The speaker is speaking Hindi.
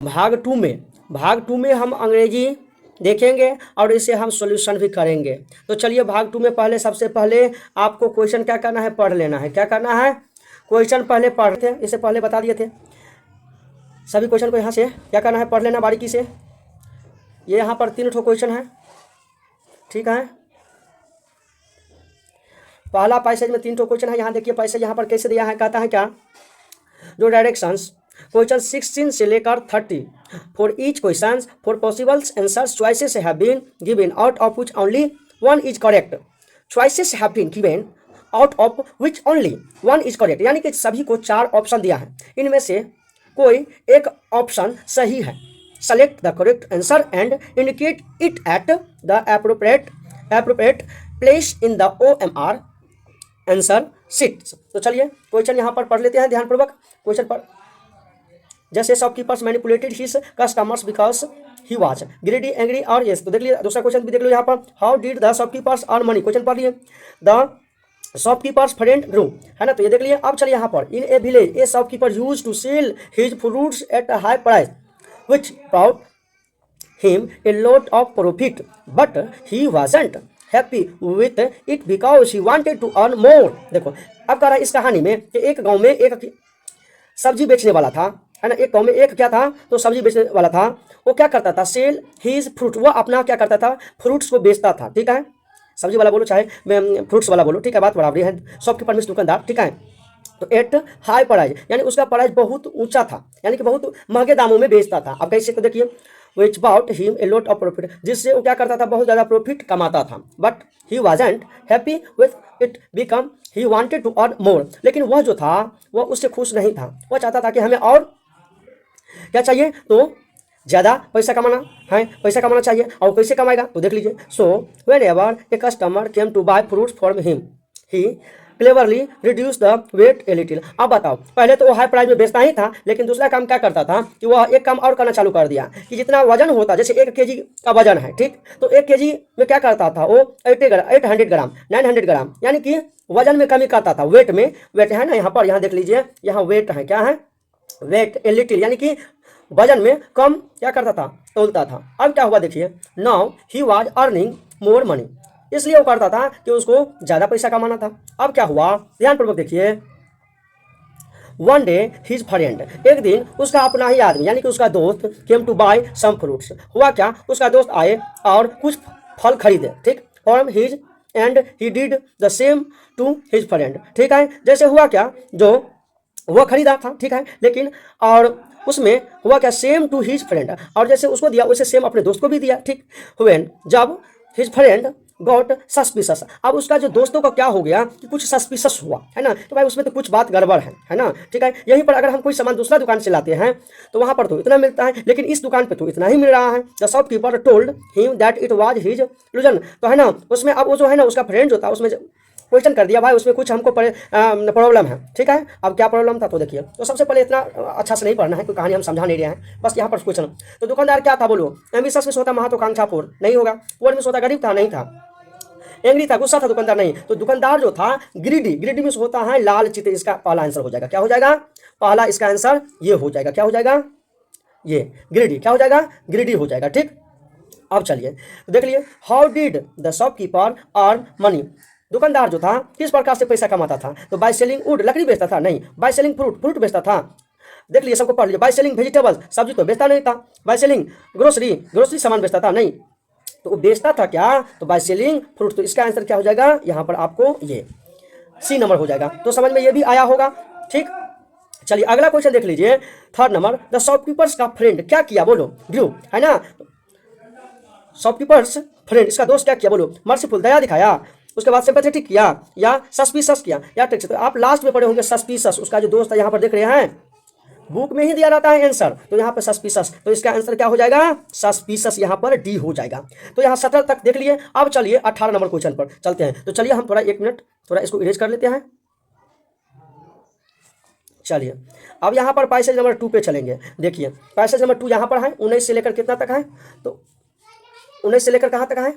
भाग टू में हम अंग्रेजी देखेंगे और इसे हम सॉल्यूशन भी करेंगे। तो चलिए भाग 2 में सबसे पहले आपको क्वेश्चन क्या करना है, पढ़ लेना है। क्या करना है, क्वेश्चन पहले पढ़ थे, इससे पहले बता दिए थे सभी क्वेश्चन को। यहाँ से क्या करना है, पढ़ लेना बारीकी से। ये यहाँ पर 3 ठो क्वेश्चन है, ठीक है। पहला पैसेज में 3 ठो क्वेश्चन है। यहाँ देखिए पैसेज यहाँ पर कैसे दिया है, कहता है क्या, जो डायरेक्शंस क्वेश्चन 16 से लेकर 30 for each question four possible answers choices have been given out of which only one is correct. Choices have been given out of which only one is correct, यानी कि सभी को 4 ऑप्शन दिया है, इनमें से कोई एक ऑप्शन सही है। Select the correct answer and indicate it at the appropriate place in the OMR answer sheet. तो चलिए क्वेश्चन यहाँ पर पढ़ लेते हैं ध्यानपूर्वक। क्वेश्चन पर जैसे shopkeepers manipulated his customers because he was greedy angry और यस। तो देख लिया, दूसरा क्वेश्चन भी देख लो यहाँ पर, how did the shopkeepers earn money. Question पढ़ लिए, द शॉपकीपर्स फ्रेंड ग्रू, है ना। तो ये देख लिए। अब चलिए यहाँ पर, in a village a shopkeeper use to sell his fruits at a high price which brought him a lot of profit but he wasn't happy with it because he wanted to earn more. देखो अब कह रहा है इस कहानी में कि एक गांव में एक सब्जी बेचने वाला था, है ना। एक गांव में एक क्या था, तो सब्जी बेचने वाला था। वो क्या करता था, सेल हिज फ्रूट, वो अपना क्या करता था, फ्रूट्स को बेचता था, ठीक है। सब्जी वाला बोलो चाहे फ्रूट्स वाला बोलो, ठीक है, बात बराबरी है। शॉपकीपर मींस दुकानदार, ठीक है। तो एट हाई प्राइस, यानी उसका प्राइस बहुत ऊंचा था, यानी कि बहुत महंगे दामों में बेचता था। अब कैसे, तो देखिए, which brought him a lot of profit, जिससे वो क्या करता था, बहुत ज़्यादा प्रॉफिट कमाता था। But he wasn't happy with it because he wanted to earn more, लेकिन वह जो था वह उससे खुश नहीं था। वह चाहता था कि हमें और क्या चाहिए, तो ज़्यादा पैसा कमाना है, पैसा कमाना चाहिए। और कैसे कमाएगा, तो देख लीजिए। So whenever a customer came to buy fruits from him he cleverly reduce the weight a little. अब बताओ, पहले तो वो हाई प्राइस में बेचता ही था, लेकिन दूसरा काम क्या करता था कि वह एक काम और करना चालू कर दिया कि जितना वजन होता, जैसे 1 kg का वजन है, ठीक, तो 1 kg में क्या करता था वो 800 ग्राम 900 ग्राम, यानी कि वजन में कमी करता था। वेट में, वेट है ना यहाँ पर, यहाँ देख लीजिए, यहाँ वेट है, क्या है, वेट ए लिटिल, यानी कि वजन में कम क्या करता था, तोलता था। अब क्या हुआ देखिए, now he was earning more money, इसलिए वो करता था कि उसको ज़्यादा पैसा कमाना था। अब क्या हुआ, ध्यानपूर्वक देखिए। वन डे हिज फ्रेंड, एक दिन उसका अपना ही आदमी, यानी कि उसका दोस्त, came to buy some fruits. हुआ क्या, उसका दोस्त आए और कुछ फल खरीदे, ठीक, from his end he did the same to his friend, ठीक है। जैसे हुआ क्या, जो वो खरीदा था, ठीक है, लेकिन और उसमें हुआ क्या, सेम टू हिज फ्रेंड, और जैसे उसको दिया वैसे सेम अपने दोस्त को भी दिया, ठीक। व्हेन, जब हिज फ्रेंड गॉट सस्पिशस, अब उसका जो दोस्तों का क्या हो गया कि कुछ सस्पिशस हुआ, है ना। तो भाई उसमें तो कुछ बात गड़बड़ है ना, ठीक है। यहीं पर अगर हम कोई सामान दूसरा दुकान से लाते हैं तो वहाँ पर तो इतना मिलता है, लेकिन इस दुकान पे तो इतना ही मिल रहा है। The shopkeeper told him that it was his illusion, तो है ना, उसमें अब वो जो है ना, उसका फ्रेंड जो था, उसमें क्वेश्चन कर दिया, भाई उसमें कुछ हमको प्रॉब्लम है, ठीक है। अब क्या प्रॉब्लम था, तो देखिए। तो सबसे पहले इतना अच्छा से नहीं पढ़ना है, कोई कहानी हम समझा नहीं रहे हैं, बस यहाँ पर क्वेश्चन। तो दुकानदार क्या था, बोलो, एम्बिशस में सोता महत्वाकांक्षापूर्ण, नहीं होगा। पुअर में सोता गरीब था, नहीं था। एंग्री था, गुस्सा था, दुकानदार नहीं। तो दुकानदार जो था ग्रीडी, ग्रीडी में होता है लालचित, इसका पहला आंसर हो जाएगा, क्या हो जाएगा, पहला इसका आंसर ये हो जाएगा, क्या हो जाएगा, ये ग्रीडी, क्या हो जाएगा, ग्रीडी हो जाएगा, ठीक। अब चलिए देख लिए, how did the shopkeeper earn money, दुकानदार जो था किस प्रकार से पैसा कमाता था, तो बाय सेलिंग वुड, लकड़ी बेचता था, नहीं। बाय सेलिंग फ्रूट, फ्रूट बेचता था, देख लिए, सबको पढ़ लीजिए। बाय सेलिंग वेजिटेबल्स, सब्जी तो बेचता नहीं था। बाय सेलिंग ग्रोसरी, ग्रोसरी सामान बेचता था, नहीं। तो वो बेचता था क्या, तो बाय सेलिंग फ्रूट, तो इसका आंसर क्या हो जाएगा, यहाँ पर आपको ये सी नंबर हो जाएगा। तो समझ में ये भी आया होगा, ठीक। चलिए अगला क्वेश्चन देख लीजिए, 3rd नंबर, द शॉपकीपर्स का फ्रेंड क्या किया, बोलो, ड्रू, है ना। शॉपकीपर्स फ्रेंड, इसका दोस्त क्या किया, बोलो, मर्सीफुल, दया दिखाया, उसके बाद सिंपैथेटिक किया, या सस्पिशस किया, या ट्रिक्स। तो आप लास्ट में पढ़े होंगे सस्पिशस, उसका जो दोस्त है, यहाँ पर देख रहे हैं बुक में ही दिया रहता है आंसर, तो यहाँ पर सस्पिशस, तो इसका आंसर क्या हो जाएगा, सस्पिशस, यहाँ पर डी हो जाएगा। तो यहाँ 17 तक देख लिए। अब चलिए 18 नंबर क्वेश्चन पर चलते हैं। तो चलिए हम थोड़ा 1 मिनट थोड़ा इसको इरेज कर लेते हैं। चलिए अब यहाँ पर पैसेज नंबर 2 पे चलेंगे। देखिए पैसेज नंबर 2 यहाँ पर है, 19 से लेकर कितना तक है, तो 19 से लेकर कहाँ तक है,